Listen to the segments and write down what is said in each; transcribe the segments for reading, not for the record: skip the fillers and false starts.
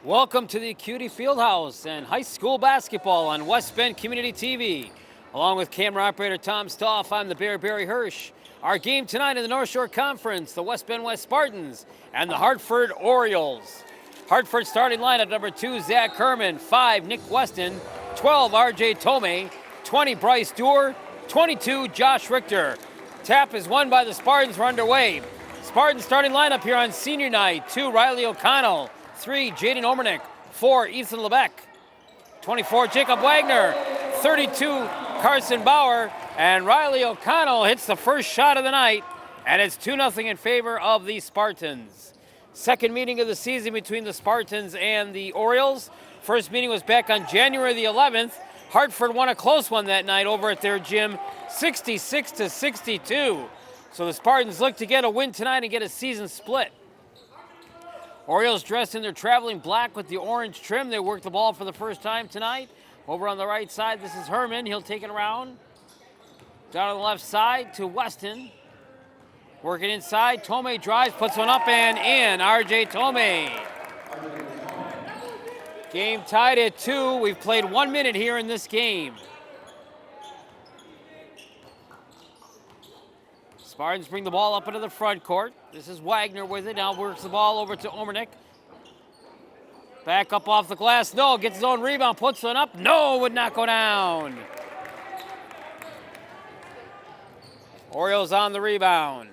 Welcome to the Cutie Fieldhouse and high school basketball on West Bend Community TV. Along with camera operator Tom Stoff, I'm the Bear Barry Hirsch. Our game tonight in the North Shore Conference, the West Bend West Spartans and the Hartford Orioles. Hartford starting lineup: number 2, Zach Kerman; 5, Nick Weston; 12, RJ Tomei; 20, Bryce Doer; 22, Josh Richter. Tap is won by the Spartans. We're underway. Spartans starting lineup here on senior night: 2, Riley O'Connell; 3, Jaden Omernick; 4, Ethan Lebeck; 24, Jacob Wagner; 32, Carson Bauer. And Riley O'Connell hits the first shot of the night, and it's 2-0 in favor of the Spartans. Second meeting of the season between the Spartans and the Orioles. First meeting was back on January the 11th. Hartford won a close one that night over at their gym, 66-62. So the Spartans look to get a win tonight and get a season split. Orioles dressed in their traveling black with the orange trim. They work the ball for the first time tonight. Over on the right side, this is Herman. He'll take it around. Down on the left side to Weston. Working inside, Tomei drives, puts one up and in. RJ Tomei. Game tied at 2. We've played 1 minute here in this game. Spartans bring the ball up into the front court. This is Wagner with it. Now works the ball over to Omernick. Back up off the glass. No, gets his own rebound, puts one up. No, would not go down. Orioles on the rebound.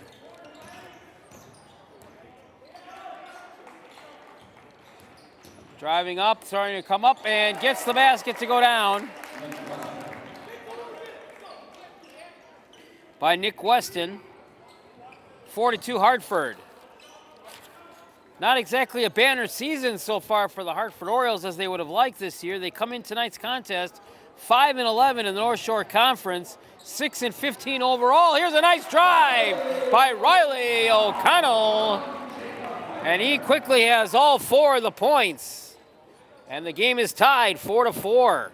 Driving up, starting to come up, and gets the basket to go down by Nick Weston. 42 Hartford. Not exactly a banner season so far for the Hartford Orioles as they would have liked this year. They come in tonight's contest 5-11 in the North Shore Conference, 6-15 overall. Here's a nice drive by Riley O'Connell, and he quickly has all 4 of the points. And the game is tied 4-4.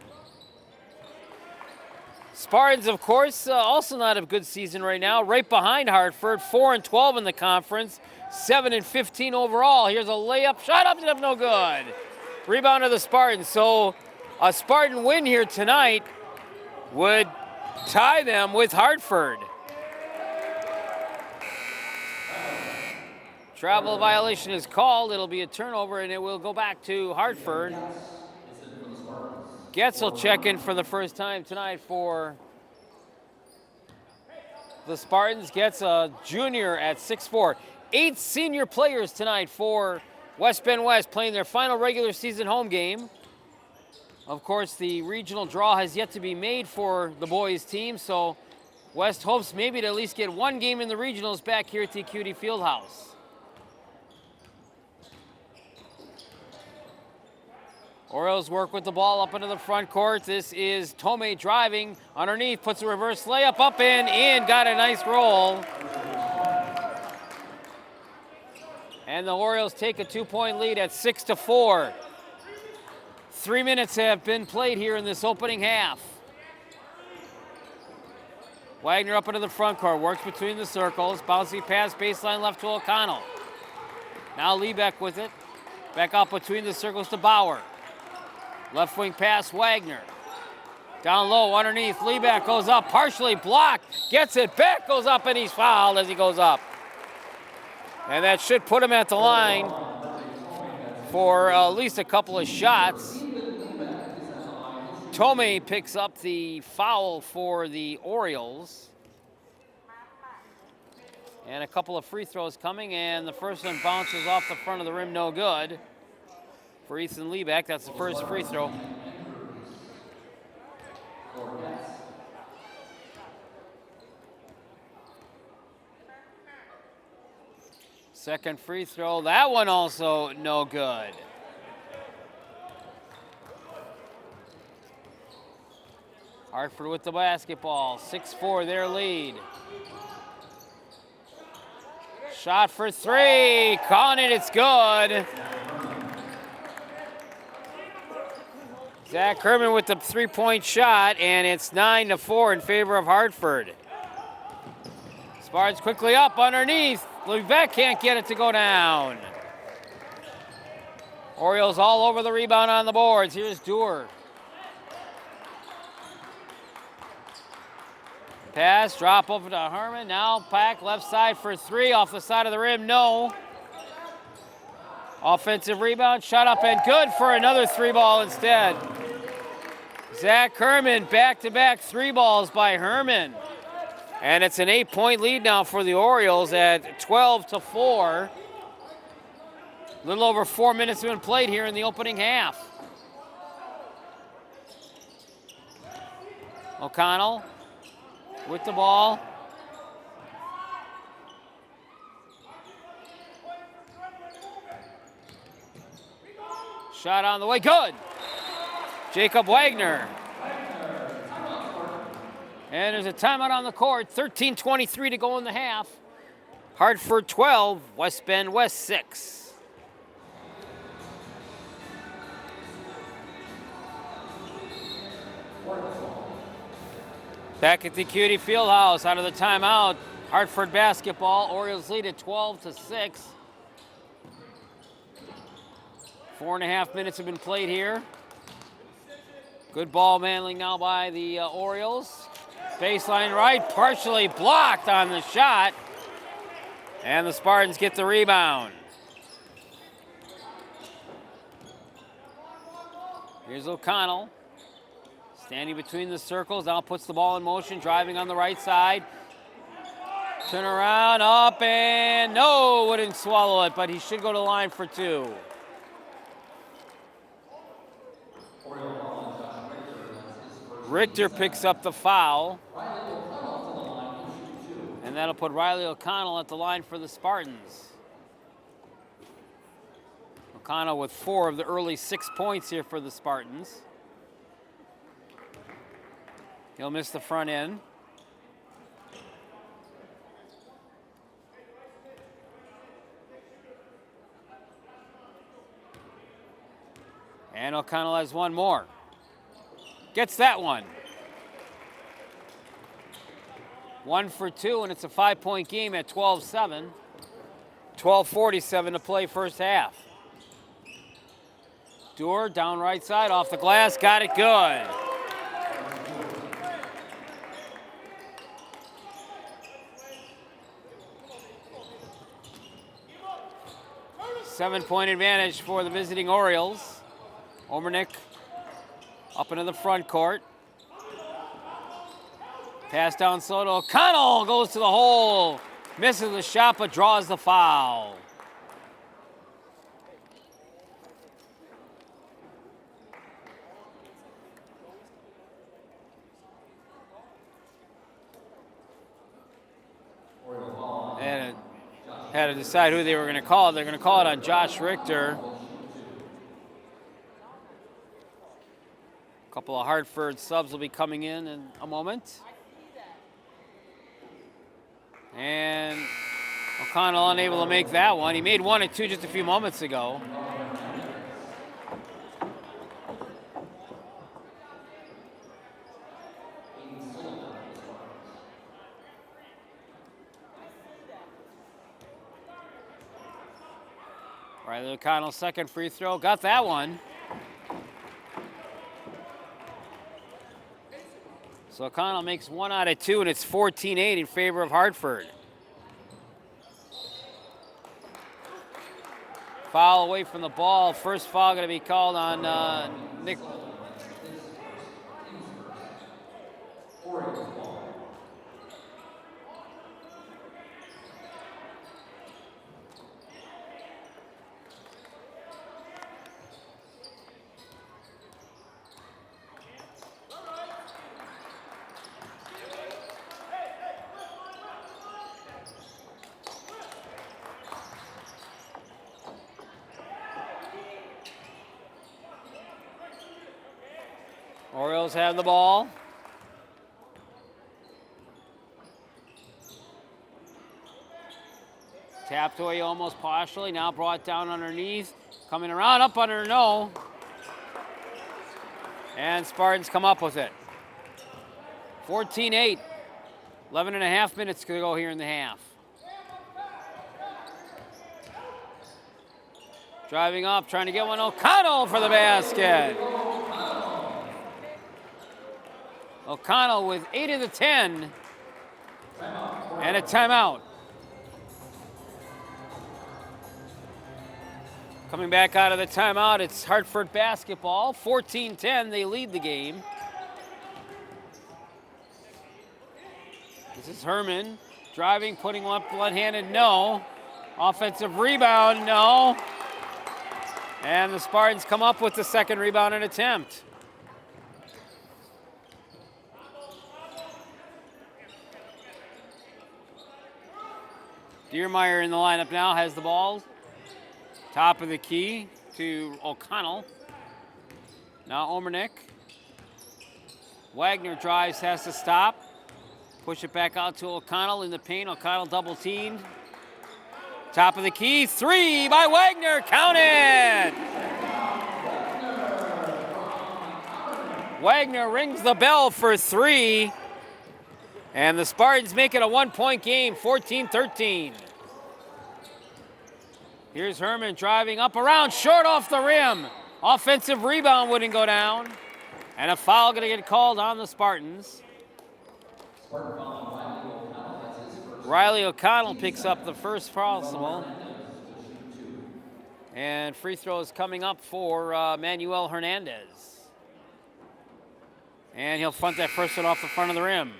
Spartans, of course, also not a good season right now. Right behind Hartford, 4-12 in the conference, 7-15 overall. Here's a layup, shot up, no good. Rebound of the Spartans. So a Spartan win here tonight would tie them with Hartford. Travel violation is called. It'll be a turnover, and it will go back to Hartford. Getz will check in for the first time tonight for the Spartans. Getz a junior at 6'4". 8 senior players tonight for West Bend West playing their final regular season home game. Of course, the regional draw has yet to be made for the boys team, so West hopes maybe to at least get one game in the regionals back here at the Cutie Fieldhouse. Orioles work with the ball up into the front court. This is Tomei driving underneath, puts a reverse layup up and in, got a nice roll. And the Orioles take a 2-point lead at 6-4. 3 minutes have been played here in this opening half. Wagner up into the front court, works between the circles, bouncing pass baseline left to O'Connell. Now Lebeck with it, back up between the circles to Bauer. Left wing pass, Wagner. Down low, underneath, Lebeck goes up, partially blocked, gets it back, goes up, and he's fouled as he goes up. And that should put him at the line for at least a couple of shots. Tomei picks up the foul for the Orioles. And a couple of free throws coming, and the first one bounces off the front of the rim, no good. For Ethan Lebeck, that's the first free throw. Second free throw, that one also no good. Hartford with the basketball, 6-4 their lead. Shot for 3, calling it, it's good. Zach Kerman with the 3-point shot, and it's 9-4 in favor of Hartford. Spartans quickly up underneath. Lebeck can't get it to go down. Orioles all over the rebound on the boards. Here's Dewar. Pass, drop over to Herman. Now Pack left side for three. Off the side of the rim, no. Offensive rebound, shot up and good for another three ball instead. Zach Herman, back-to-back three balls by Herman. And it's an 8-point lead now for the Orioles at 12-4. A little over 4 minutes have been played here in the opening half. O'Connell with the ball. Shot on the way, good. Jacob Wagner. And there's a timeout on the court. 13:23 to go in the half. Hartford 12, West Bend West 6. Back at the Cutie Fieldhouse, out of the timeout, Hartford basketball. Orioles lead at 12-6. 4.5 minutes have been played here. Good ball handling now by the Orioles. Baseline right, partially blocked on the shot. And the Spartans get the rebound. Here's O'Connell. Standing between the circles, now puts the ball in motion, driving on the right side. Turn around, up, and no, wouldn't swallow it, but he should go to the line for two. Richter picks up the foul. And that'll put Riley O'Connell at the line for the Spartans. O'Connell with 4 of the early 6 points here for the Spartans. He'll miss the front end. And O'Connell has one more. Gets that one. 1 for 2, and it's a 5-point game at 12-7. 12:47 to play first half. Dewar down right side, off the glass, got it good. Seven-point advantage for the visiting Orioles. Omernick up into the front court. Pass down slow to O'Connell, goes to the hole. Misses the shot, but draws the foul. And had to decide who they were going to call. They're going to call it on Josh Richter. A couple of Hartford subs will be coming in a moment. And O'Connell unable to make that one. He made 1 and 2 just a few moments ago. Riley O'Connell's second free throw, got that one. So O'Connell makes 1 out of 2, and it's 14-8 in favor of Hartford. Foul away from the ball. First foul going to be called on Nick. Orioles have the ball. Tapped away almost partially, now brought down underneath. Coming around, up under, no. And Spartans come up with it. 14-8. 11.5 minutes to go here in the half. Driving up, trying to get one. O'Connell for the basket. O'Connell with 8 of the 10. And a timeout. Coming back out of the timeout, it's Hartford basketball. 14-10, they lead the game. This is Herman. Driving, putting up one-handed, no. Offensive rebound, no. And the Spartans come up with the second rebound and attempt. Diermeyer in the lineup now, has the ball. Top of the key to O'Connell. Now Omernick. Wagner drives, has to stop. Push it back out to O'Connell in the paint. O'Connell double teamed. Top of the key, 3 by Wagner, count it! Wagner rings the bell for 3. And the Spartans make it a 1-point game, 14-13. Here's Herman driving up around, short off the rim. Offensive rebound wouldn't go down. And a foul gonna get called on the Spartans. Riley O'Connell picks up the first possible. And free throws coming up for Manuel Hernandez. And he'll front that first one off the front of the rim.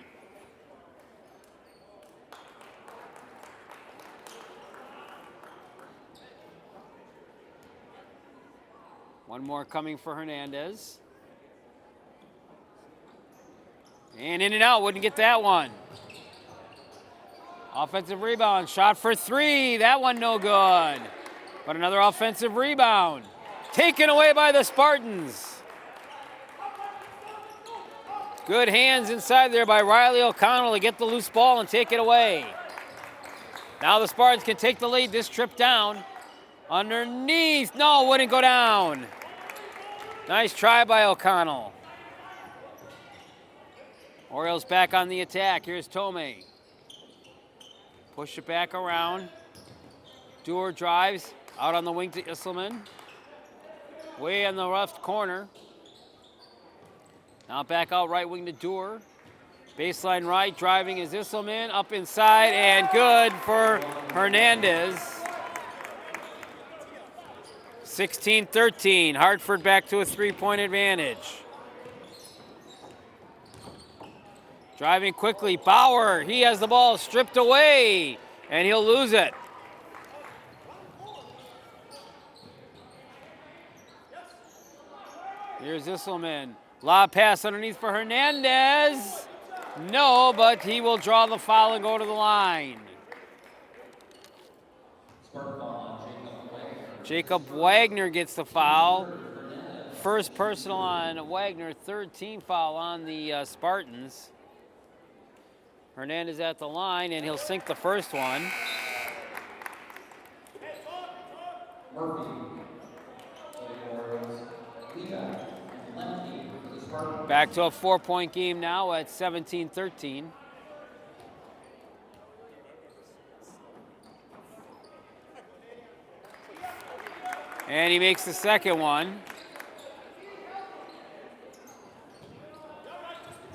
One more coming for Hernandez. And in and out, wouldn't get that one. Offensive rebound, shot for 3. That one no good. But another offensive rebound. Taken away by the Spartans. Good hands inside there by Riley O'Connell to get the loose ball and take it away. Now the Spartans can take the lead this trip down. Underneath, no, wouldn't go down. Nice try by O'Connell. Orioles back on the attack. Here's Tomei. Push it back around. Dewar drives out on the wing to Isselman. Way in the left corner. Now back out right wing to Dewar. Baseline right, driving is Isselman. Up inside and good for Hernandez. 16-13, Hartford back to a 3-point advantage. Driving quickly, Bauer, he has the ball stripped away, and he'll lose it. Here's Isselman, lob pass underneath for Hernandez. No, but he will draw the foul and go to the line. Jacob Wagner gets the foul. First personal on Wagner, 3rd team foul on the Spartans. Hernandez at the line, and he'll sink the first one. Back to a 4-point game now at 17-13. And he makes the second one.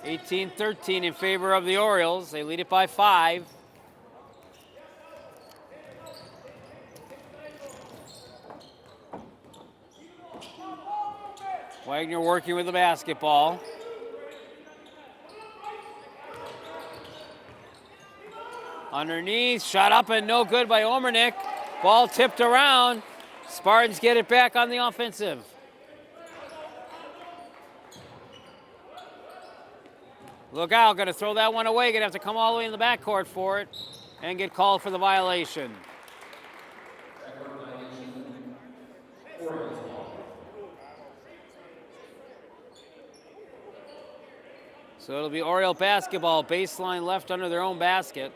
18-13 in favor of the Orioles. They lead it by 5. Wagner working with the basketball. Underneath, shot up and no good by Omernick. Ball tipped around. Spartans get it back on the offensive. Look out, gonna throw that one away. Gonna have to come all the way in the backcourt for it and get called for the violation. So it'll be Oriole basketball, baseline left under their own basket.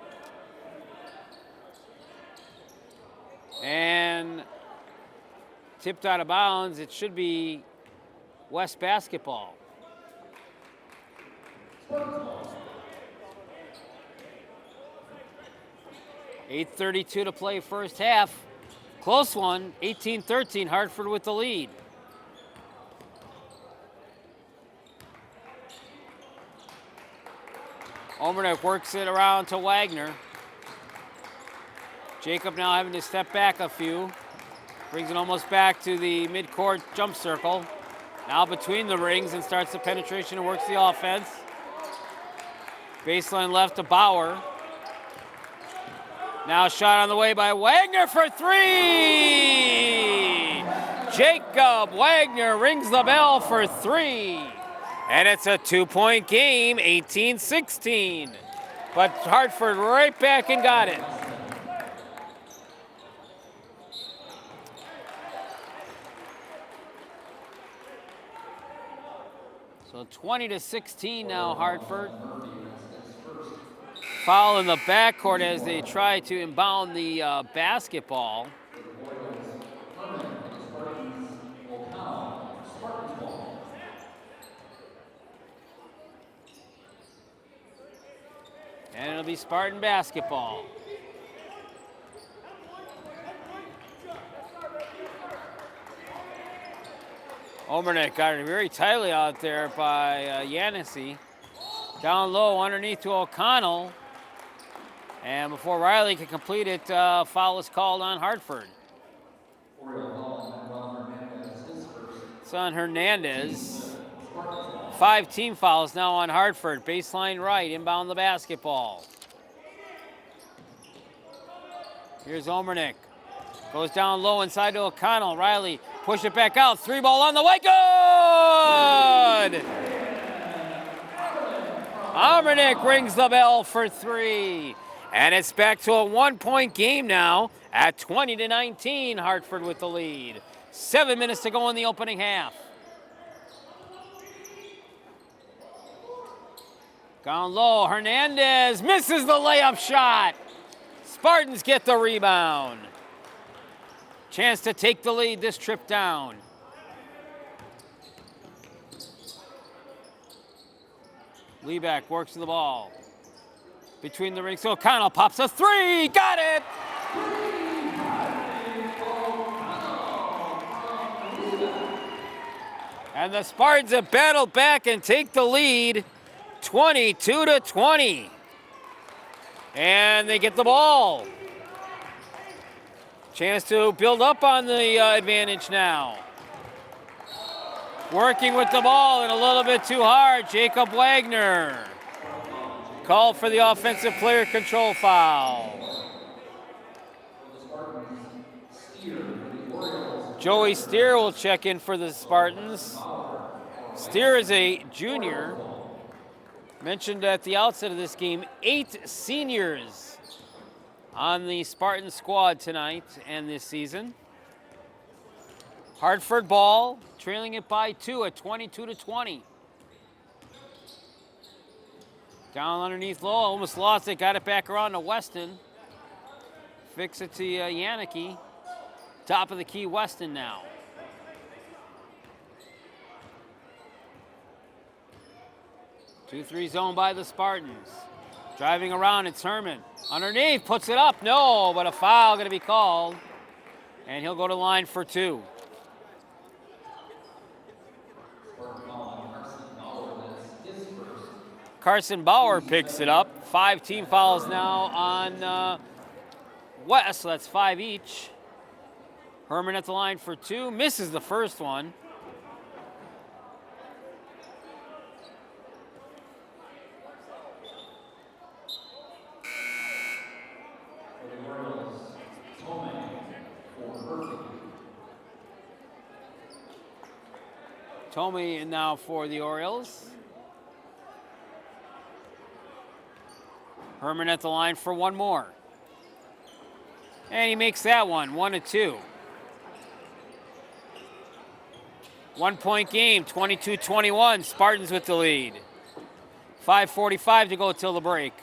And tipped out of bounds, it should be West basketball. 8:32 to play first half. Close one, 18-13, Hartford with the lead. Omernick works it around to Wagner. Jacob now having to step back a few. Brings it almost back to the midcourt jump circle. Now between the rings and starts the penetration and works the offense. Baseline left to Bauer. Now shot on the way by Wagner for three! Jacob Wagner rings the bell for three. And it's a 2-point game, 18-16. But Hartford right back and got it. So 20-16 now, Hartford. Foul in the backcourt as they try to inbound the basketball. And it'll be Spartan basketball. Omernick got it very tightly out there by Yanissi. Down low underneath to O'Connell. And before Riley can complete it, foul is called on Hartford. It's on Hernandez. 5 team fouls now on Hartford. Baseline right, inbound the basketball. Here's Omernick. Goes down low inside to O'Connell. Riley push it back out. 3 ball on the way. Good! Omernick rings the bell for 3. And it's back to a 1-point game now at 20-19. Hartford with the lead. 7 minutes to go in the opening half. Down low, Hernandez misses the layup shot. Spartans get the rebound. Chance to take the lead this trip down. Liebeck works the ball. Between the rings, so O'Connell pops a 3. Got it! And the Spartans have battled back and take the lead 22-20. And they get the ball. Chance to build up on the advantage now. Working with the ball and a little bit too hard, Jacob Wagner. Called for the offensive player control foul. Joey Steer will check in for the Spartans. Steer is a junior. Mentioned at the outset of this game, 8 seniors on the Spartan squad tonight and this season. Hartford ball, trailing it by 2 at 22-20. Down underneath low, almost lost it, got it back around to Weston. Fix it to Yannicki. Top of the key, Weston now. Two-three zone by the Spartans. Driving around, it's Herman. Underneath, puts it up, no, but a foul gonna be called. And he'll go to line for 2. Carson Bauer picks it up. 5 team fouls now on West, so that's 5 each. Herman at the line for 2, misses the first one. Tomey now for the Orioles. Herman at the line for 1 more. And he makes that one, 1-2. 1-point game, 22-21. Spartans with the lead. 5:45 to go till the break.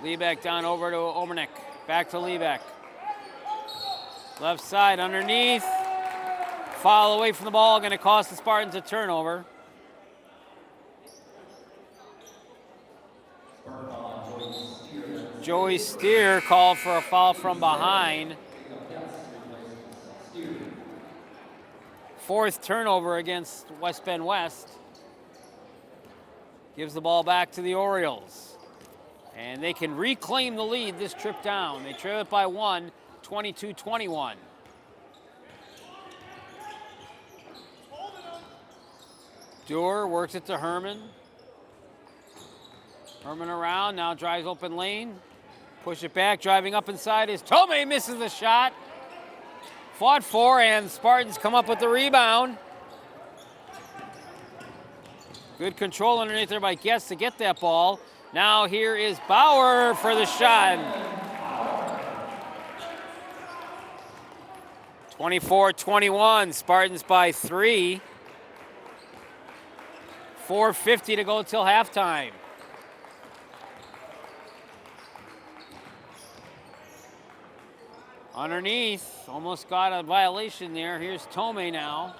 Liebeck down over to Omernick. Back to Liebeck. Left side underneath. Foul away from the ball, going to cost the Spartans a turnover. Joey Steer called for a foul from behind. Fourth turnover against West Bend West. Gives the ball back to the Orioles. And they can reclaim the lead this trip down. They trail it by 1, 22-21. Dewar works it to Herman. Herman around, now drives open lane. Push it back, driving up inside is Tomei, misses the shot. Fought for, and Spartans come up with the rebound. Good control underneath there by Getz to get that ball. Now here is Bauer for the shot. 24-21, Spartans by 3. 4:50 to go till halftime. Underneath, almost got a violation there. Here's Tomei now.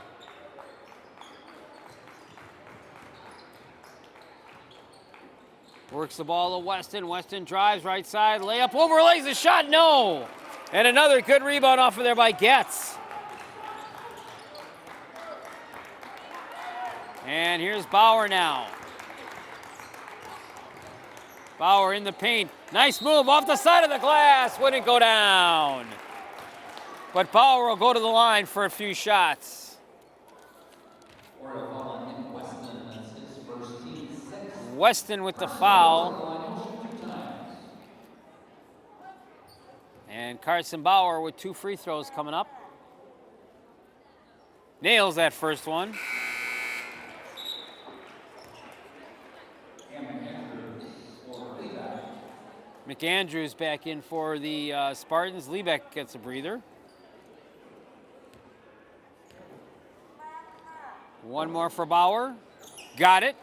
Works the ball to Weston. Weston drives right side, layup, overlays the shot, no! And another good rebound off of there by Getz. And here's Bauer now. Bauer in the paint. Nice move off the side of the glass. Wouldn't go down. But Bauer will go to the line for a few shots. Weston with the foul. And Carson Bauer with 2 free throws coming up. Nails that first one. McAndrews back in for the Spartans. Liebeck gets a breather. One more for Bauer. Got it.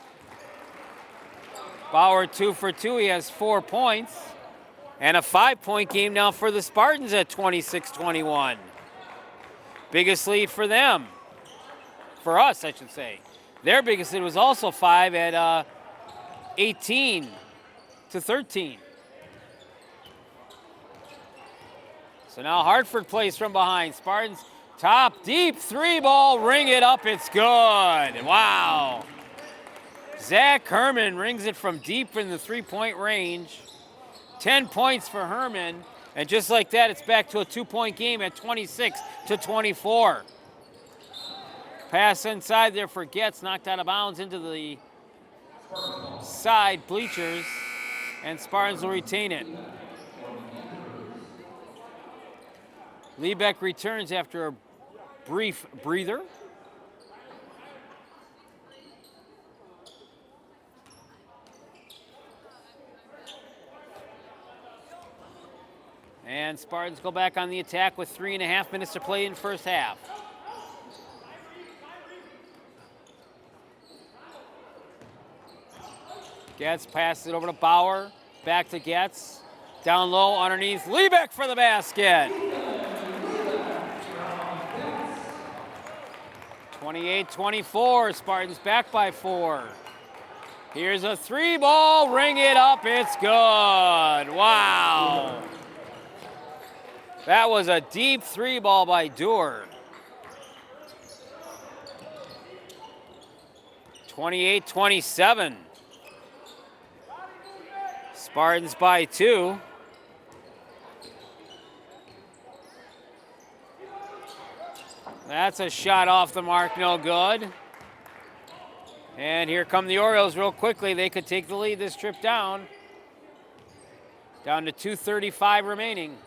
Bauer 2 for 2. He has 4 points. And a 5-point game now for the Spartans at 26-21. Biggest lead for them. For us, I should say. Their biggest lead was also 5 at 18-13. So now Hartford plays from behind. Spartans top, deep, 3-ball, ring it up, it's good. Wow. Zach Herman rings it from deep in the 3-point range. 10 points for Herman, and just like that, it's back to a 2-point game at 26-24. Pass inside there for Getz, knocked out of bounds into the side bleachers, and Spartans will retain it. Liebeck returns after a brief breather. And Spartans go back on the attack with 3.5 minutes to play in first half. Getz passes it over to Bauer. Back to Getz. Down low underneath. Liebeck for the basket. 28-24. Spartans back by 4. Here's a 3-ball. Ring it up. It's good. Wow. That was a deep 3-ball by Dewar. 28-27. Spartans by 2. That's a shot off the mark, no good. And here come the Orioles real quickly. They could take the lead this trip down. Down to 2:35 remaining.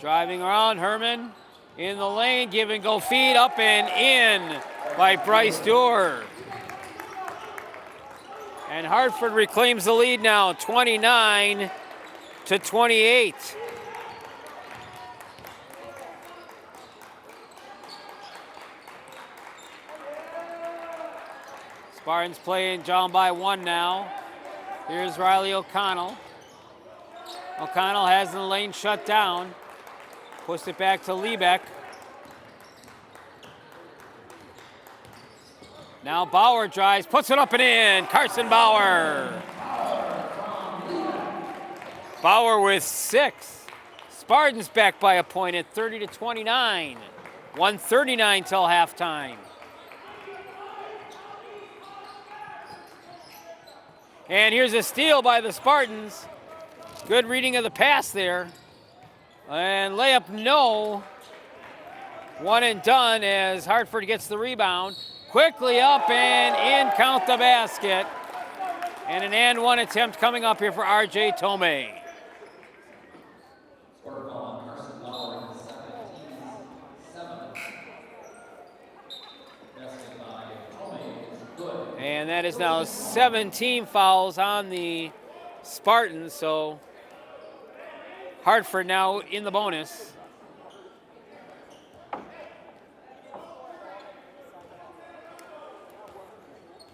Driving around, Herman in the lane, give and go feed, up and in by Bryce Dewar. And Hartford reclaims the lead now, 29-28. Spartans playing down by 1 now. Here's Riley O'Connell. O'Connell has the lane shut down. Pushed it back to Liebeck. Now Bauer drives, puts it up and in. Carson Bauer. Bauer with 6. Spartans back by a point at 30-29. 1:39 till halftime. And here's a steal by the Spartans. Good reading of the pass there. And layup no. One and done as Hartford gets the rebound. Quickly up and in, count the basket. And an and one attempt coming up here for R.J. Tomei. And that is now 17 fouls on the Spartans, so Hartford now in the bonus.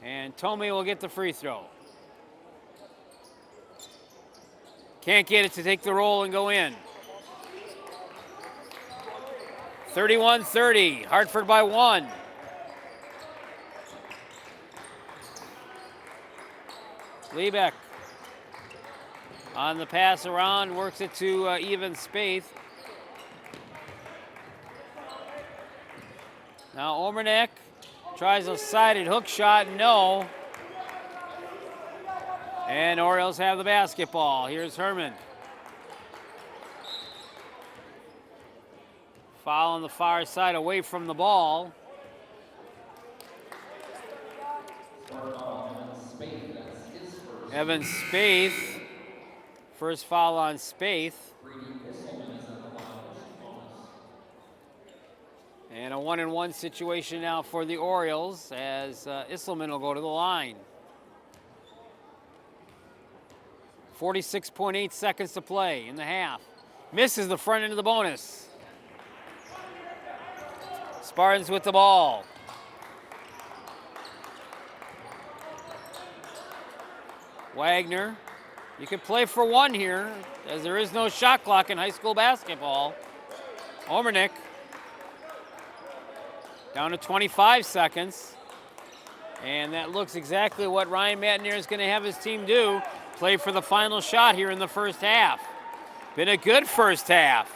And Tomei will get the free throw. Can't get it to take the roll and go in. 31-30, Hartford by 1. Liebeck on the pass around, works it to Even Spaeth. Now Omernick tries a sided hook shot, no. And Orioles have the basketball. Here's Herman. Foul on the far side away from the ball. Evan Spaeth, first foul on Spaeth. And a 1-and-1 situation now for the Orioles as Isselman will go to the line. 46.8 seconds to play in the half. Misses the front end of the bonus. Spartans with the ball. Wagner, you can play for one here, as there is no shot clock in high school basketball. Omernick, down to 25 seconds. And that looks exactly what Ryan Matnier is going to have his team do, play for the final shot here in the first half. Been a good first half.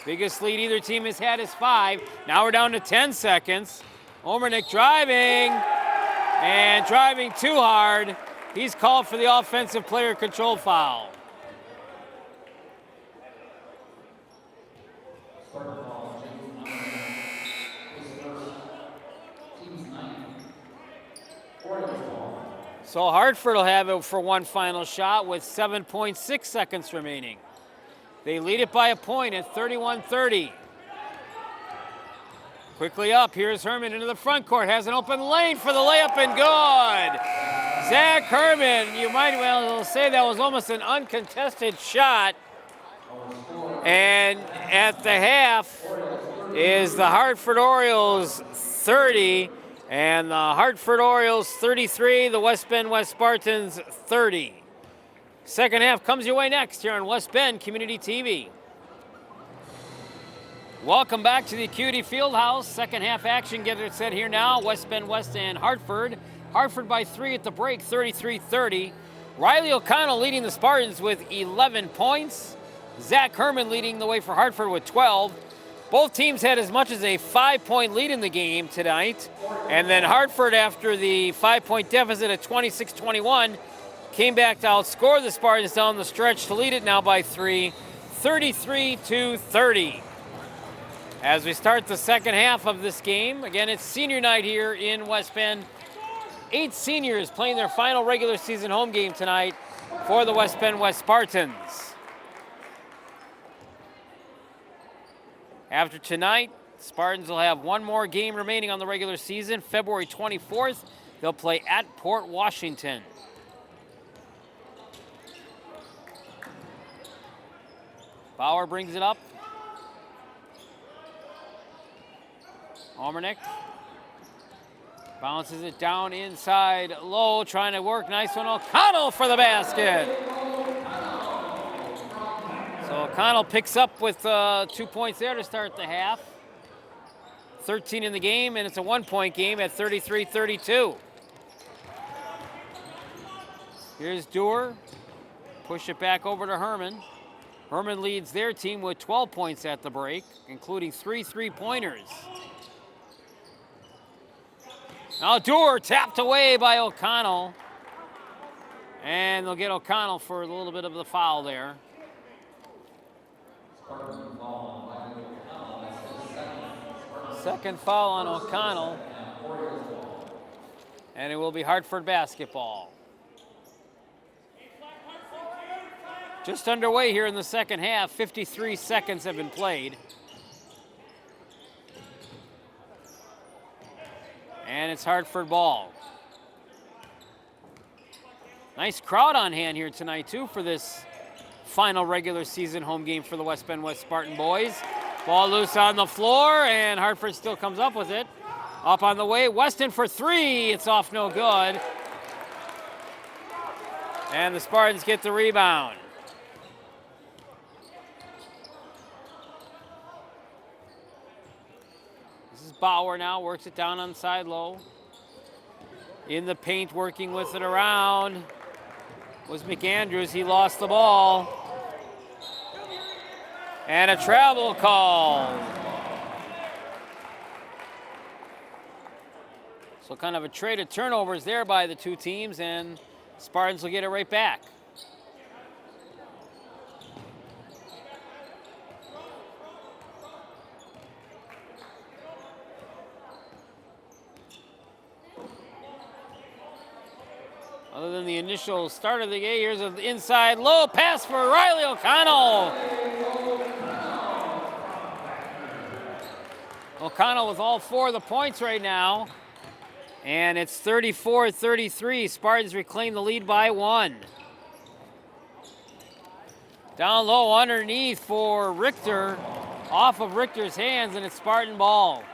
Biggest lead either team has had is 5. Now we're down to 10 seconds. Omernick driving, and driving too hard. He's called for the offensive player control foul. So Hartford will have it for one final shot with 7.6 seconds remaining. They lead it by a point at 31-30. Quickly up, here's Herman into the front court, has an open lane for the layup and good. Zach Herman, you might well say that was almost an uncontested shot. And at the half is the Hartford Orioles 30 and the Hartford Orioles 33, the West Bend West Spartans 30. Second half comes your way next here on West Bend Community TV. Welcome back to the Acuity Fieldhouse. Second half action get it set here now. West Bend West and Hartford. Hartford by 3 at the break, 33-30. Riley O'Connell leading the Spartans with 11 points. Zach Herman leading the way for Hartford with 12. Both teams had as much as a 5-point lead in the game tonight. And then Hartford, after the 5-point deficit at 26-21, came back to outscore the Spartans down the stretch to lead it now by 3, 33-30. As we start the second half of this game, again, it's senior night here in West Bend. 8 seniors playing their final regular season home game tonight for the West Bend West Spartans. After tonight, Spartans will have one more game remaining on the regular season. February 24th, they'll play at Port Washington. Bauer brings it up. Omernick bounces it down inside low, trying to work. Nice one, O'Connell for the basket. So O'Connell picks up with 2 points there to start the half. 13 in the game, and it's a 1-point game at 33-32. Here's Dewar. Push it back over to Herman. Herman leads their team with 12 points at the break, including 3 3-pointers. Now Dewar tapped away by O'Connell. And they'll get O'Connell for a little bit of the foul there. Second foul on O'Connell. And it will be Hartford basketball. Just underway here in the second half. 53 seconds have been played. And it's Hartford ball. Nice crowd on hand here tonight, too, for this final regular season home game for the West Bend West Spartan boys. Ball loose on the floor, and Hartford still comes up with it. Up on the way, Weston for 3. It's off no good. And the Spartans get the rebound. This is Bauer now, works it down on the side low. In the paint, working with it around was McAndrews. He lost the ball. And a travel call. So kind of a trade of turnovers there by the two teams, and Spartans will get it right back. Other than the initial start of the game, here's an inside low pass for Riley O'Connell. O'Connell with all 4 of the points right now. And it's 34-33. Spartans reclaim the lead by 1. Down low underneath for Richter. Off of Richter's hands, and it's Spartan ball.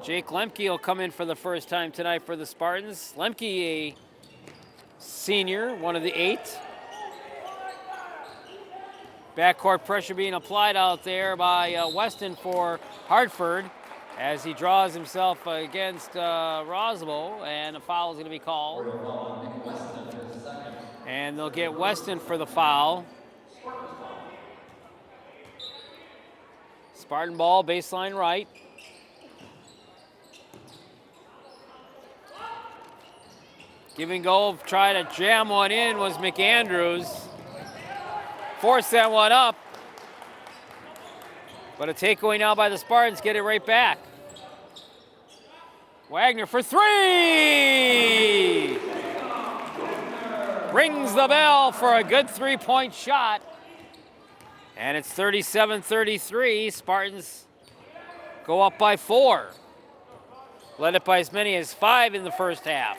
Jake Lemke will come in for the first time tonight for the Spartans. Lemke, a senior, one of the 8. Backcourt pressure being applied out there by Weston for Hartford as he draws himself against Rosabo, and a foul is going to be called. And they'll get Weston for the foul. Spartan ball, baseline right. Give and go, try to jam one in was McAndrews. Force that one up. But a takeaway now by the Spartans, get it right back. Wagner for 3! Rings the bell for a good 3-point shot. And it's 37-33. Spartans go up by 4. Led it by as many as 5 in the first half.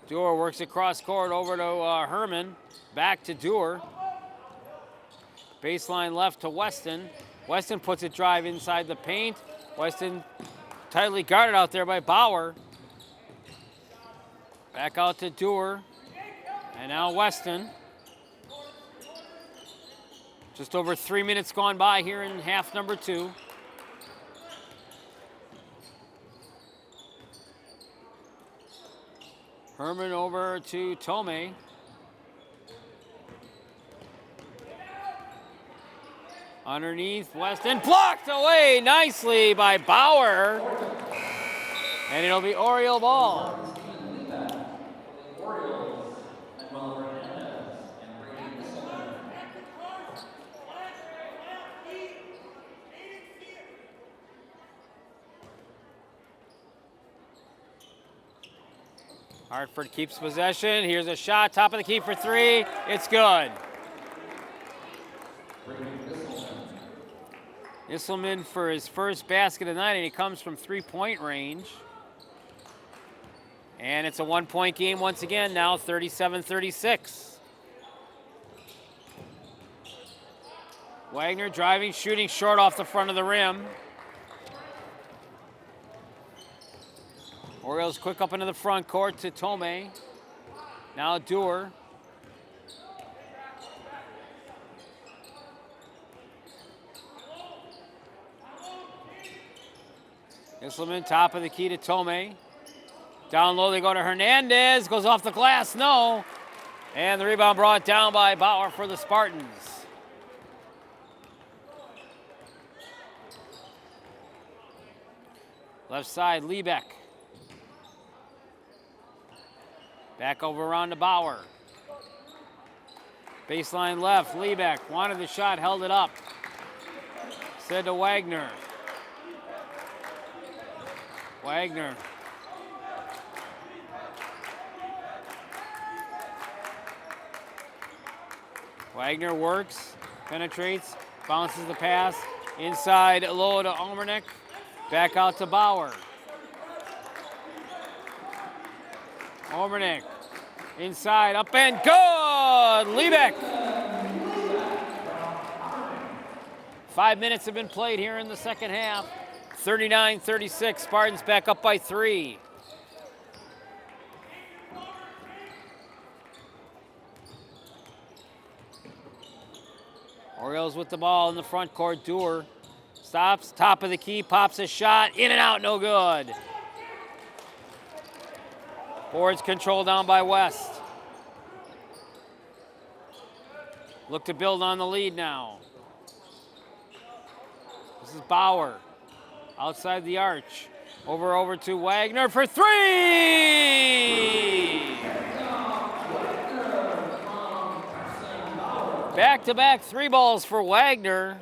Dewar works across court over to Herman. Back to Dewar. Baseline left to Weston. Weston puts a drive inside the paint. Weston tightly guarded out there by Bauer. Back out to Dewar. And now Weston. Just over 3 minutes gone by here in half number 2. Herman over to Tomei. Underneath, Weston blocked away nicely by Bauer. And it'll be Oriole ball. Hartford keeps possession. Here's a shot, top of the key for 3. It's good. Isselman for his first basket of the night, and he comes from 3-point range. And it's a 1-point game once again, now 37-36. Wagner driving, shooting short off the front of the rim. Orioles quick up into the front court to Tomei. Now Dewar. Isselman, top of the key to Tomei. Down low they go to Hernandez. Goes off the glass, no. And the rebound brought down by Bauer for the Spartans. Left side, Liebeck. Back over around to Bauer. Baseline left, Liebeck wanted the shot, held it up. Said to Wagner. Wagner. Wagner works, penetrates, bounces the pass. Inside low to Almernick. Back out to Bauer. Almernick. Inside, up and good! Liebeck. 5 minutes have been played here in the second half. 39-36, Spartans back up by 3. Orioles with the ball in the front court. Dewar stops, top of the key, pops a shot, in and out, no good. Boards control down by West. Look to build on the lead now. This is Bauer. Outside the arch. Over to Wagner for 3! Back-to-back 3 balls for Wagner.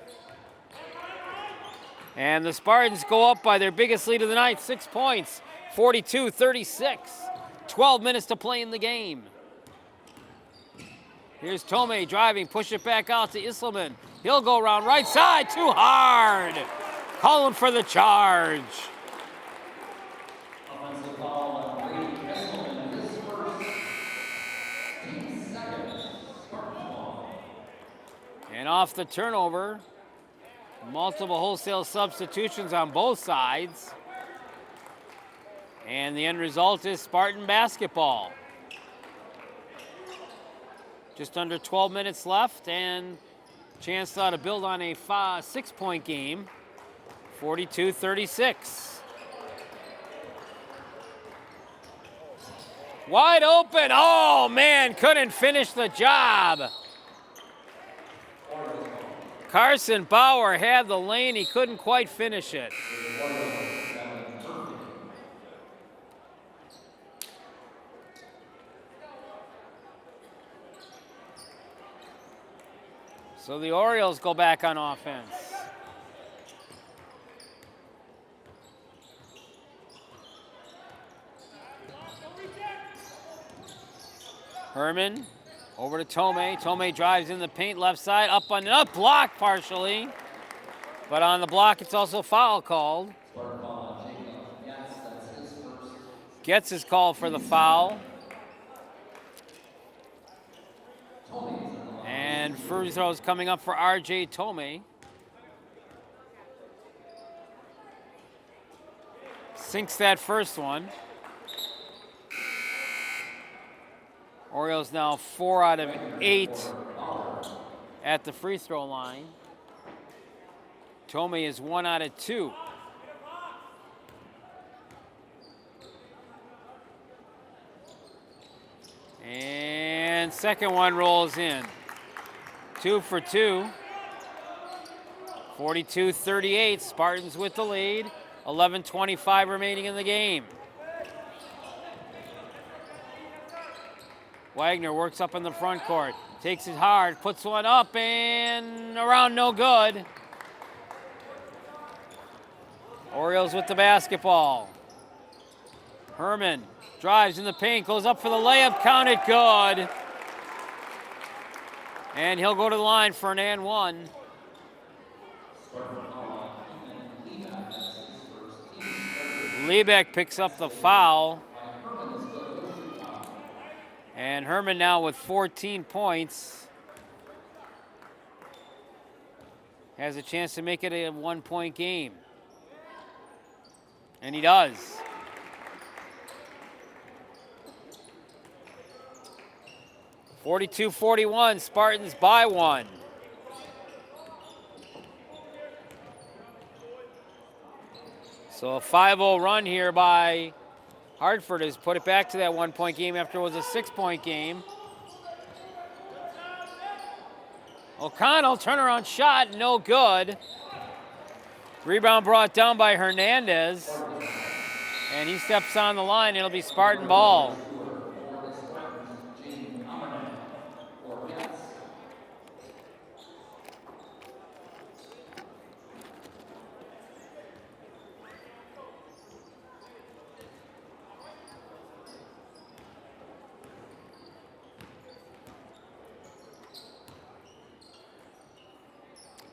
And the Spartans go up by their biggest lead of the night, 6 points, 42-36. 12 minutes to play in the game. Here's Tomei driving, push it back out to Isselman. He'll go around right side, too hard. Calling for the charge. And off the turnover, multiple wholesale substitutions on both sides. And the end result is Spartan basketball. Just under 12 minutes left, and chance now to build on a 6-point game, 42-36. Wide open, oh man, couldn't finish the job. Carson Bauer had the lane, he couldn't quite finish it. So the Orioles go back on offense. Herman over to Tomei. Tomei drives in the paint, left side, up blocked partially. But on the block, it's also foul called. Gets his call for the foul. And free throws coming up for R.J. Tomei. Sinks that first one. Orioles now 4 out of 8 at the free throw line. Tomei is 1 out of 2. And second one rolls in. 2 for 2. 42-38, Spartans with the lead. 11:25 remaining in the game. Wagner works up in the front court. Takes it hard, puts one up and around, no good. Orioles with the basketball. Herman drives in the paint, goes up for the layup, counted good. And he'll go to the line for an and one. Liebeck picks up the foul. And Herman now with 14 points has a chance to make it a 1-point game. And he does. 42-41, Spartans by 1. So a 5-0 run here by Hartford has put it back to that 1-point game after it was a 6-point game. O'Connell, turnaround shot, no good. Rebound brought down by Hernandez. And he steps on the line, it'll be Spartan ball.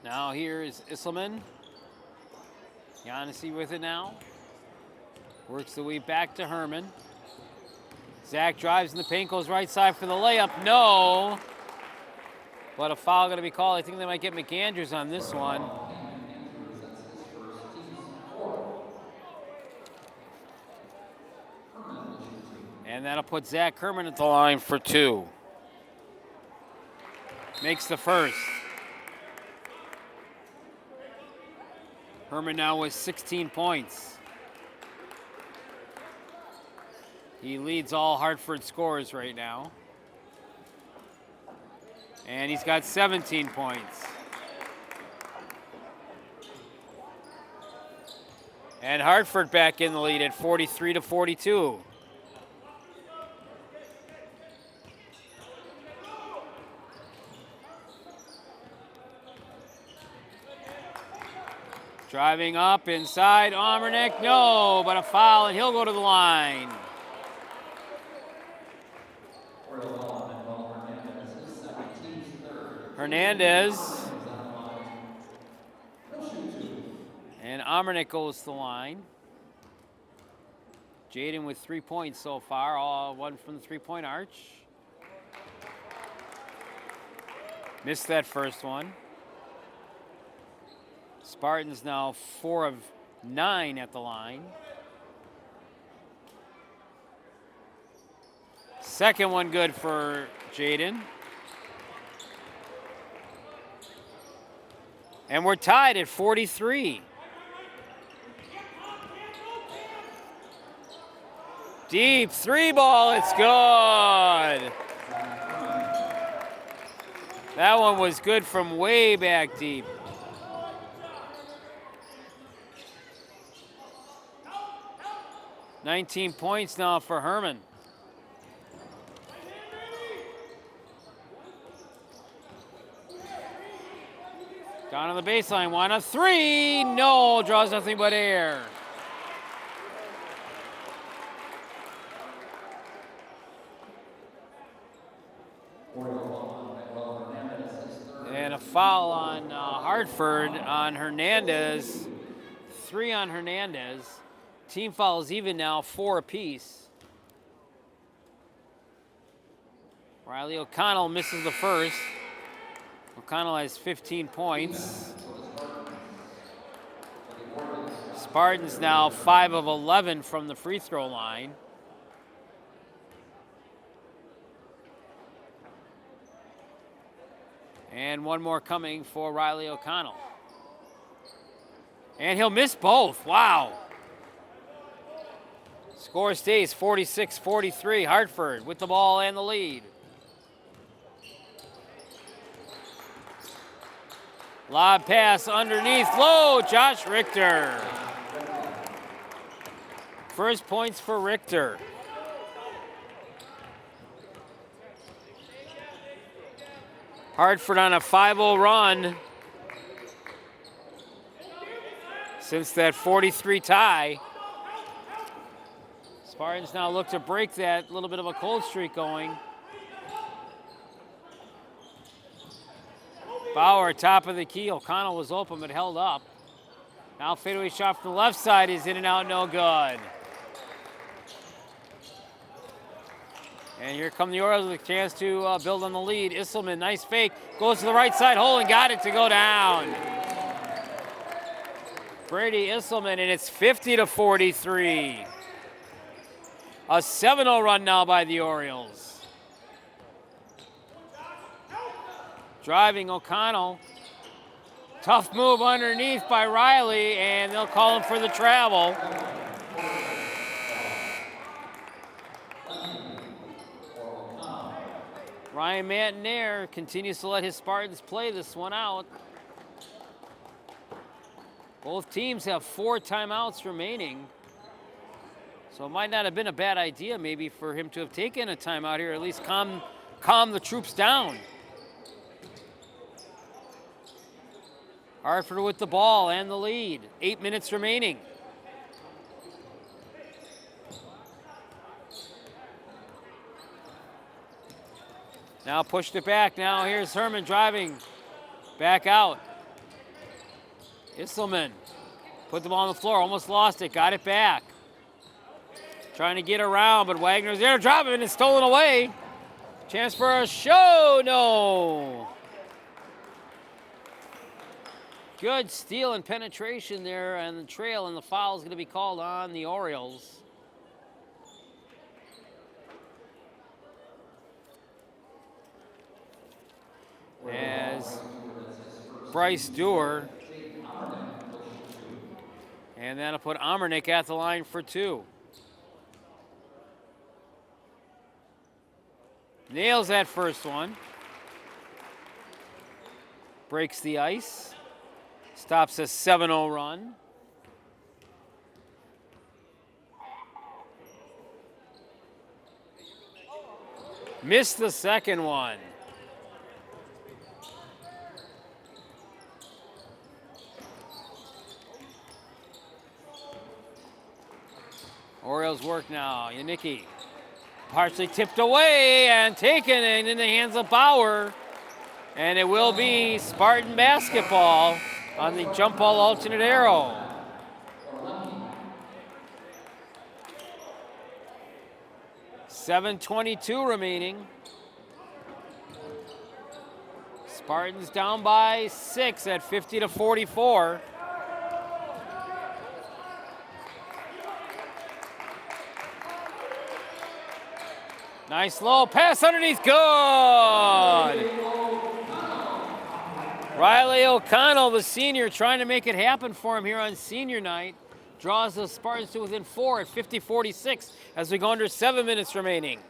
Now here is Isselman. Giannissi with it now. Works the way back to Herman. Zach drives in the paint, goes right side for the layup. No. But a foul going to be called. I think they might get McAndrews on this one. And that'll put Zach Herman at the line for 2. Makes the first. Herman now with 16 points. He leads all Hartford scorers right now. And he's got 17 points. And Hartford back in the lead at 43-42. Driving up inside, Omernick, no, but a foul, and he'll go to the line. Hernandez. And Omernick goes to the line. Jaden with 3 points so far, all one from the three-point arch. Missed that first one. Spartans now 4 of 9 at the line. Second one good for Jaden. And we're tied at 43. Deep 3 ball, it's good. That one was good from way back deep. $19 points now for Herman. Down on the baseline, 1 of 3. No, draws nothing but air. And a foul on Hartford on Hernandez. 3 on Hernandez. Team fouls even now, 4 apiece. Riley O'Connell misses the first. O'Connell has 15 points. Spartans now 5 of 11 from the free throw line. And one more coming for Riley O'Connell. And he'll miss both, wow. Score stays 46-43, Hartford with the ball and the lead. Lob pass underneath, low, Josh Richter. First points for Richter. Hartford on a 5-0 run since that 43 tie. Spartans now look to break that little bit of a cold streak going. Bauer, top of the key. O'Connell was open but held up. Now fadeaway shot from the left side is in and out, no good. And here come the Orioles with a chance to build on the lead. Isselman, nice fake, goes to the right side hole and got it to go down. Brady Isselman, and it's 50-43. A 7-0 run now by the Orioles. Driving O'Connell. Tough move underneath by Riley, and they'll call him for the travel. Ryan Mantonair continues to let his Spartans play this one out. Both teams have 4 timeouts remaining. So it might not have been a bad idea maybe for him to have taken a timeout here, at least calm the troops down. Hartford with the ball and the lead. 8 minutes remaining. Now pushed it back. Now here's Herman driving back out. Isselman put the ball on the floor, almost lost it, got it back. Trying to get around, but Wagner's there to drop it, and it's stolen away. Chance for a show, no. Good steal and penetration there on the trail, and the foul is going to be called on the Orioles. As Bryce Dewar, and that'll put Amernick at the line for 2. Nails that first one. Breaks the ice. Stops a 7-0 run. Missed the second one. Orioles work now. Yanicki partially tipped away and taken and in the hands of Bauer. And it will be Spartan basketball on the jump ball alternate arrow. .7:22 remaining. Spartans down by 6 at 50-44. Nice low pass underneath, good! Riley O'Connell, the senior, trying to make it happen for him here on senior night. Draws the Spartans to within 4 at 50-46 as we go under 7 minutes remaining.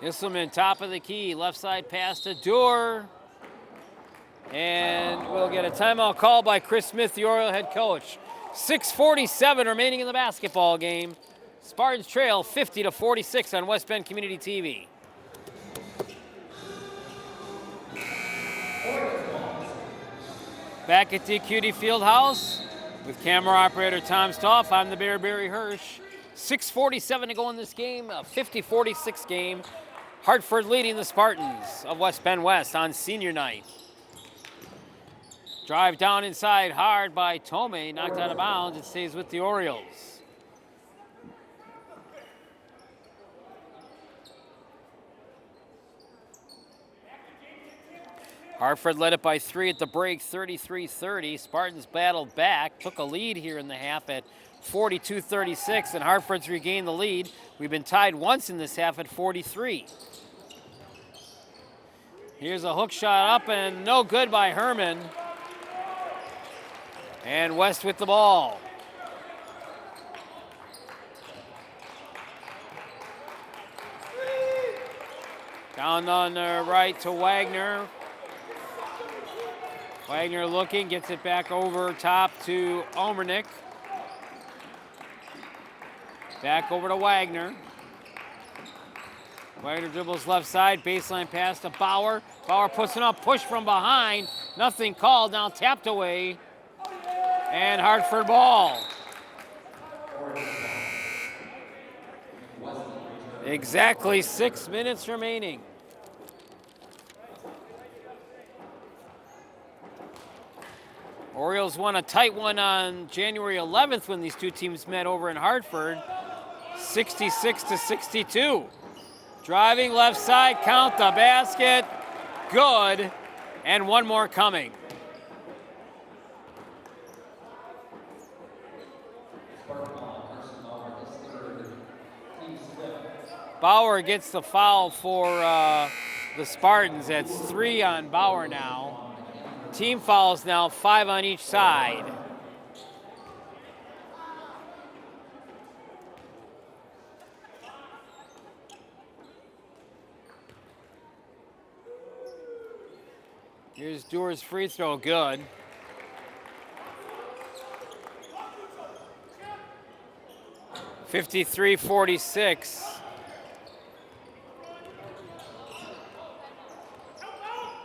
Isselman, top of the key, left side pass to Dewar. And we'll get a timeout call by Chris Smith, the Oriole head coach. 6:47 remaining in the basketball game. Spartans trail 50-46 on West Bend Community TV. Back at DQD Fieldhouse with camera operator Tom Stoff. I'm the Bear Barry Hirsch. 6:47 to go in this game, a 50-46 game. Hartford leading the Spartans of West Bend West on senior night. Drive down inside hard by Tomei, knocked out of bounds. It stays with the Orioles. Hartford led it by 3 at the break, 33-30. Spartans battled back, took a lead here in the half at 42-36, and Hartford's regained the lead. We've been tied once in this half at 43. Here's a hook shot up and no good by Herman. And West with the ball. Down on the right to Wagner. Wagner looking, gets it back over top to Omernick. Back over to Wagner. Wagner dribbles left side, baseline pass to Bauer. Bauer puts it up, push from behind. Nothing called, now tapped away. And Hartford ball. Exactly 6 minutes remaining. Orioles won a tight one on January 11th when these two teams met over in Hartford. 66-62. Driving left side, count the basket. Good. And one more coming. Bauer gets the foul for the Spartans. That's 3 on Bauer now. Team fouls now, 5 on each side. Here's Dewar's free throw, good. (53-46).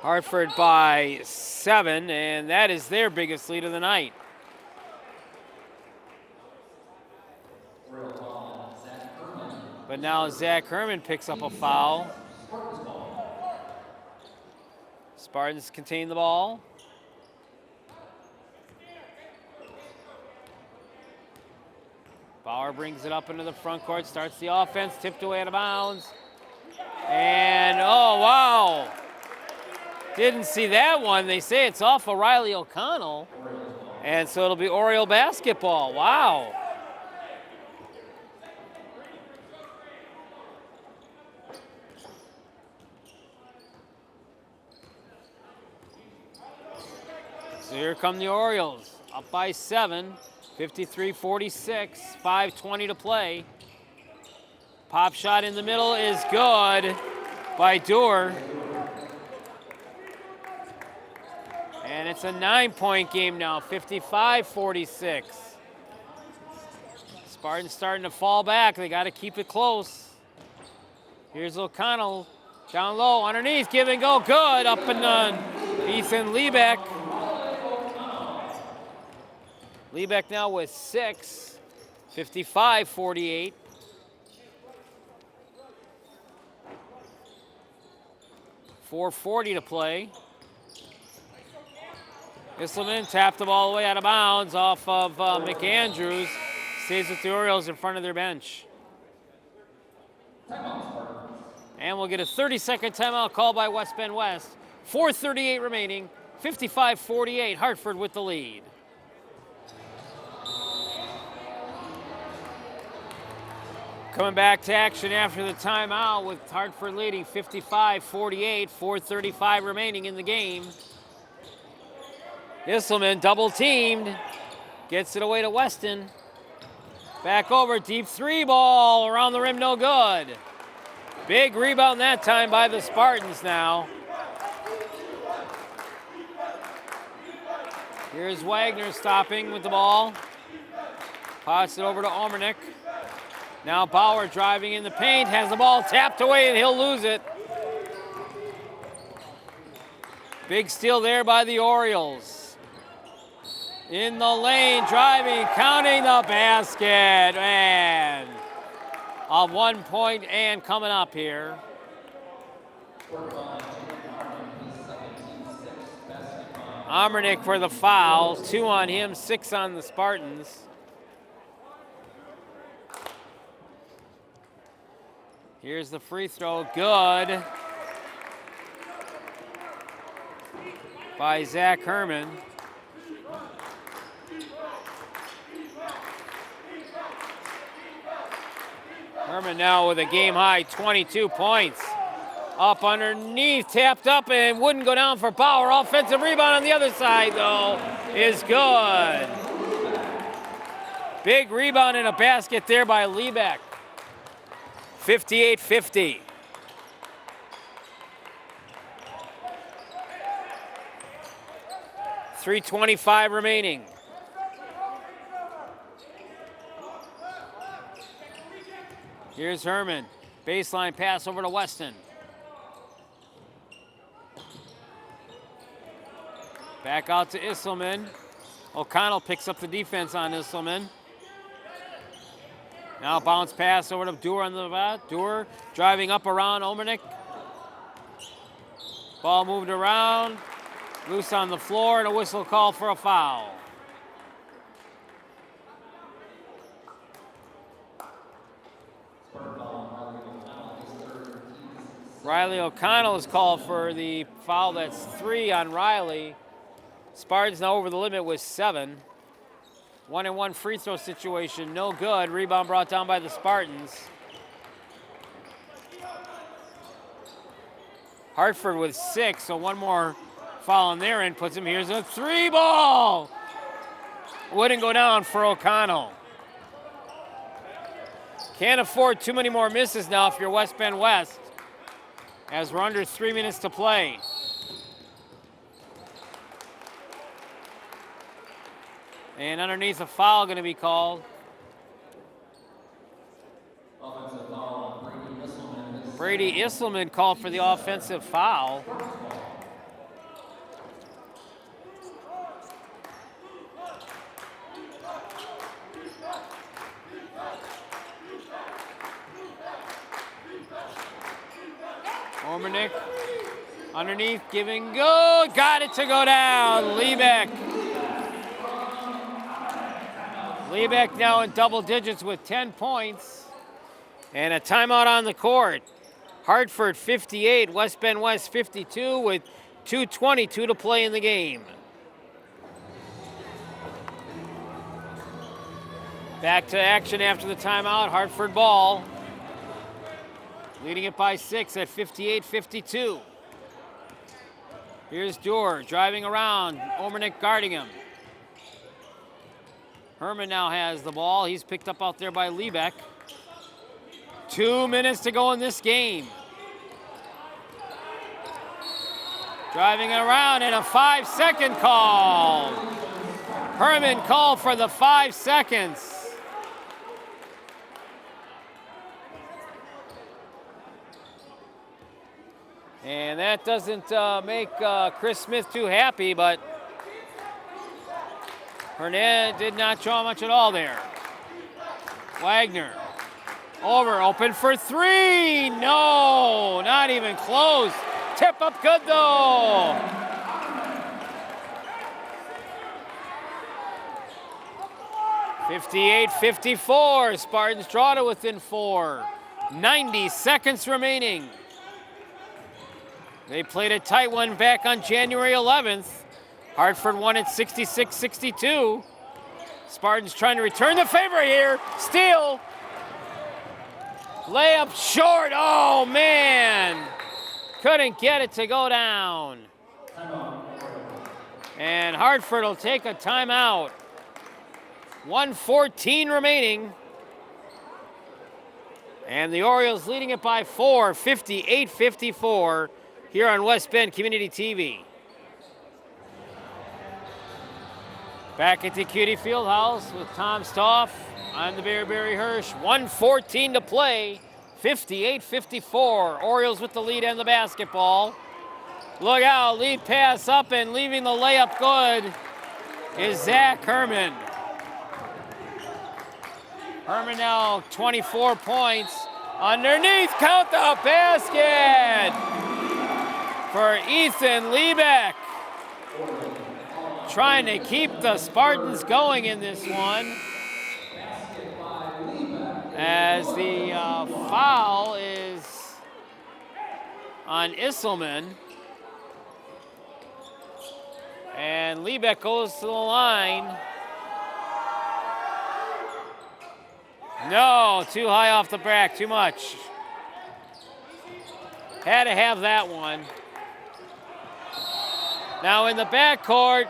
Hartford by 7, and that is their biggest lead of the night. But now Zach Herman picks up a foul. Spartans contain the ball. Bauer brings it up into the front court, starts the offense, tipped away out of bounds. And, oh, wow. Didn't see that one. They say it's off of Riley O'Connell. And so it'll be Oriole basketball. Wow. So here come the Orioles, up by 7, 53-46, 5:20 to play. Pop shot in the middle is good by Dewar. And it's a 9-point game now, 55-46. Spartans starting to fall back. They got to keep it close. Here's O'Connell down low, underneath, give and go, good, up and done. Ethan Liebeck. Liebeck now with 6, 55-48. .440 to play. Isselman tapped the ball away out of bounds off of McAndrews. Stays with the Orioles in front of their bench. And we'll get a 30-second timeout called by West Bend West. 4:38 remaining, 55-48, Hartford with the lead. Coming back to action after the timeout with Hartford leading 55-48, 4:35 remaining in the game. Isselman double teamed, gets it away to Weston. Back over, deep 3 ball, around the rim, no good. Big rebound that time by the Spartans now. Here's Wagner stopping with the ball. Pass it over to Omernick. Now Bauer driving in the paint, has the ball tapped away and he'll lose it. Big steal there by the Orioles. In the lane, driving, counting the basket, man. A 1-point and coming up here. Omernick for the foul, 2 on him, 6 on the Spartans. Here's the free throw, good. By Zach Herman. Herman now with a game-high 22 points. Up underneath, tapped up, and wouldn't go down for Bauer. Offensive rebound on the other side, though, is good. Big rebound and a basket there by Liebeck. 58-50. .325 remaining. Here's Herman. Baseline pass over to Weston. Back out to Isselman. O'Connell picks up the defense on Isselman. Now bounce pass over to Dewar on the bat. Dewar driving up around Omernick. Ball moved around. Loose on the floor and a whistle call for a foul. Riley O'Connell is called for the foul. That's 3 on Riley. Spartans now over the limit with 7. 1-and-1 free throw situation, no good. Rebound brought down by the Spartans. Hartford with 6, so one more foul on their end puts him. Here's a 3-ball. Wouldn't go down for O'Connell. Can't afford too many more misses now if you're West Bend West, as we're under 3 minutes to play. And underneath a foul going to be called. Brady Isselman called for the offensive foul. Ormanek underneath, giving go, got it to go down. Liebeck now in double digits with 10 points. And a timeout on the court. Hartford 58, West Bend West 52 with 2:22 to play in the game. Back to action after the timeout, Hartford ball. Leading it by 6 at 58-52. Here's Dorr driving around, Ormanek guarding him. Herman now has the ball. He's picked up out there by Liebeck. 2 minutes to go in this game. Driving it around and a 5-second call. Herman called for the 5 seconds. And that doesn't make Chris Smith too happy, but Hernandez did not show much at all there. Wagner, over, open for 3. No, not even close. Tip up good though. (58-54). Spartans draw to within 4. 90 seconds remaining. They played a tight one back on January 11th. Hartford won it 66-62. Spartans trying to return the favor here. Steal. Layup short. Oh, man. Couldn't get it to go down. And Hartford will take a timeout. 1:14 remaining. And the Orioles leading it by 4, 58-54. Here on West Bend Community TV. Back at the Cutie Fieldhouse with Tom Stoff. I'm the Barry Hirsch. 1:14 to play. 58-54. Orioles with the lead and the basketball. Look out, lead pass up and leaving the layup good is Zach Herman. Herman now 24 points. Underneath, count the basket for Ethan Liebeck. Trying to keep the Spartans going in this one. As the foul is on Isselman. And Liebeck goes to the line. No, too high off the back, too much. Had to have that one. Now in the backcourt,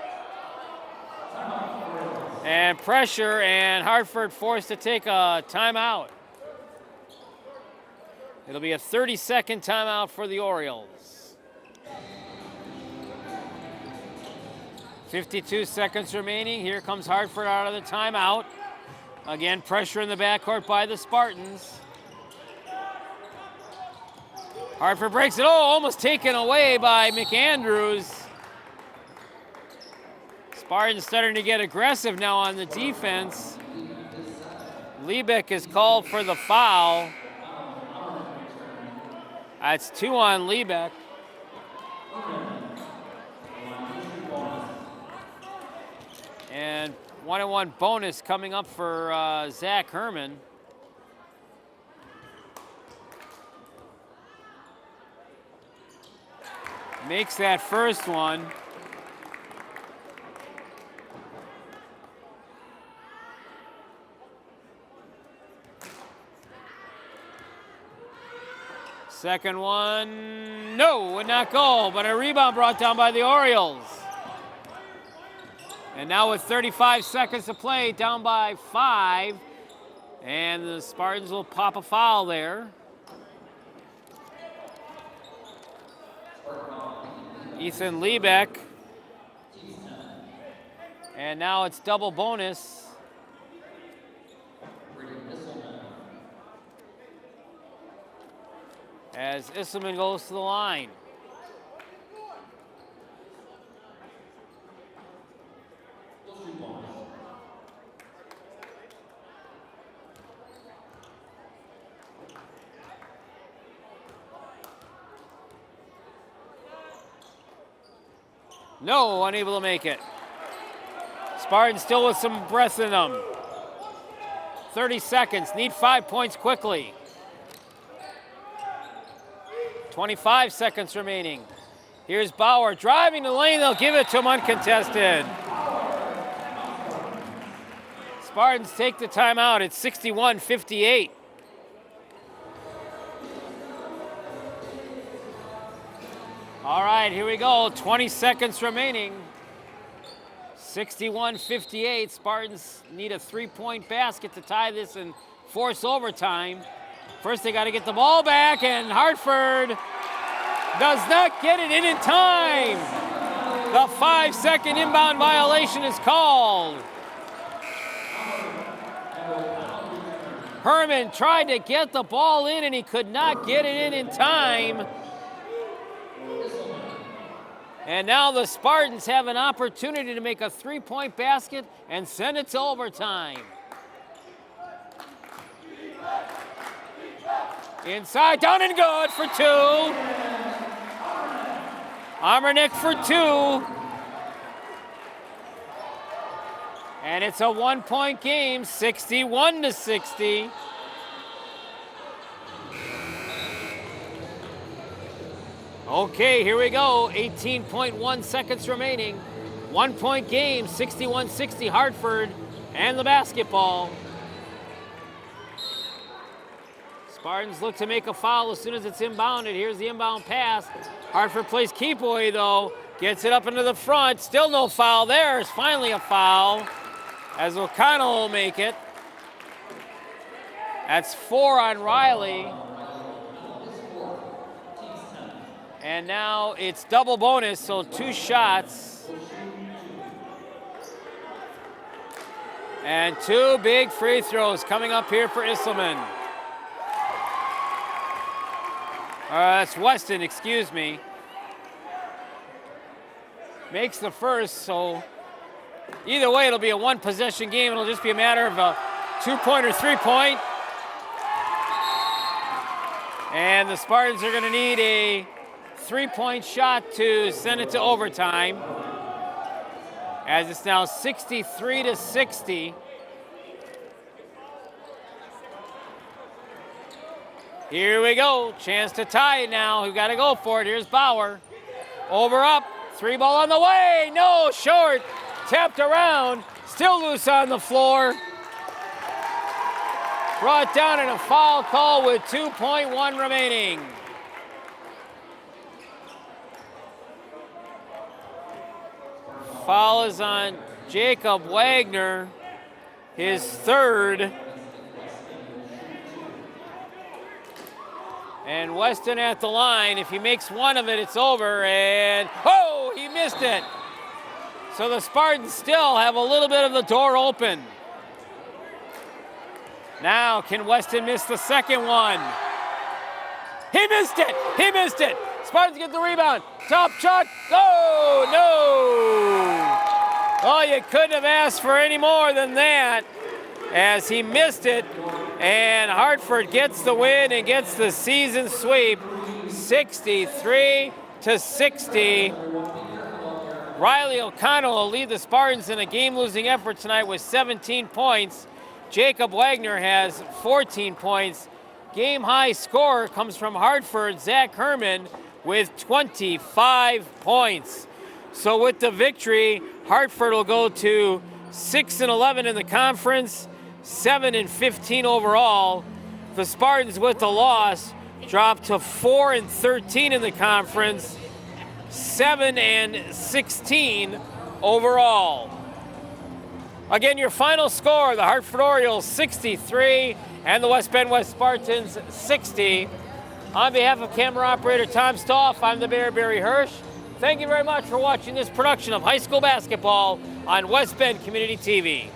and pressure, and Hartford forced to take a timeout. It'll be a 30-second timeout for the Orioles. 52 seconds remaining. Here comes Hartford out of the timeout. Again, pressure in the backcourt by the Spartans. Hartford breaks it. Oh, almost taken away by McAndrews. Spartans starting to get aggressive now on the defense. Liebeck is called for the foul. That's 2 on Liebeck. And 1-on-1 bonus coming up for Zach Herman. Makes that first one. Second one, no, would not go, but a rebound brought down by the Orioles. And now with 35 seconds to play, down by 5. And the Spartans will pop a foul there. Ethan Liebeck. And now it's double bonus. As Isselman goes to the line. No, unable to make it. Spartans still with some breath in them. 30 seconds, need 5 points quickly. 25 seconds remaining. Here's Bauer driving the lane, they'll give it to him uncontested. Spartans take the timeout, it's 61-58. All right, here we go, 20 seconds remaining. 61-58, Spartans need a 3-point basket to tie this and force overtime. First they got to get the ball back, and Hartford does not get it in time. The 5-second inbound violation is called. Herman tried to get the ball in, and he could not get it in time. And now the Spartans have an opportunity to make a 3-point basket and send it to overtime. Inside, down and good for 2. Amernick for 2. And it's a 1-point game, 61-60. Okay, here we go. 18.1 seconds remaining. 1-point game, 61-60 Hartford and the basketball. Spartans look to make a foul as soon as it's inbounded. Here's the inbound pass. Hartford plays keep away though. Gets it up into the front. Still no foul. There's finally a foul as O'Connell will make it. That's 4 on Riley. And now it's double bonus, so 2 shots. And 2 big free throws coming up here for Isselman. That's Weston, excuse me. Makes the first, so either way it'll be a 1-possession game. It'll just be a matter of a 2-point or 3-point. And the Spartans are gonna need a 3-point shot to send it to overtime, as it's now 63-60. Here we go, chance to tie it now. We've got to go for it. Here's Bauer. Over up, 3 ball on the way. No, short, tapped around, still loose on the floor. Brought down in a foul call with 2.1 remaining. Foul is on Jacob Wagner, his 3rd. And Weston at the line. If he makes one of it, it's over. And, oh, he missed it. So the Spartans still have a little bit of the door open. Now, can Weston miss the second one? He missed it. He missed it. Spartans get the rebound. Top shot. Oh, no. Oh, you couldn't have asked for any more than that as he missed it. And Hartford gets the win and gets the season sweep, 63-60. Riley O'Connell will lead the Spartans in a game-losing effort tonight with 17 points. Jacob Wagner has 14 points. Game-high scorer comes from Hartford, Zach Herman, with 25 points. So with the victory, Hartford will go to 6-11 in the conference, 7-15 overall. The Spartans with the loss dropped to 4-13 in the conference, 7-16 overall. Again, your final score, the Hartford Orioles 63 and the West Bend West Spartans 60. On behalf of camera operator Tom Stoff, I'm the Bear Barry Hirsch. Thank you very much for watching this production of high school basketball on West Bend Community TV.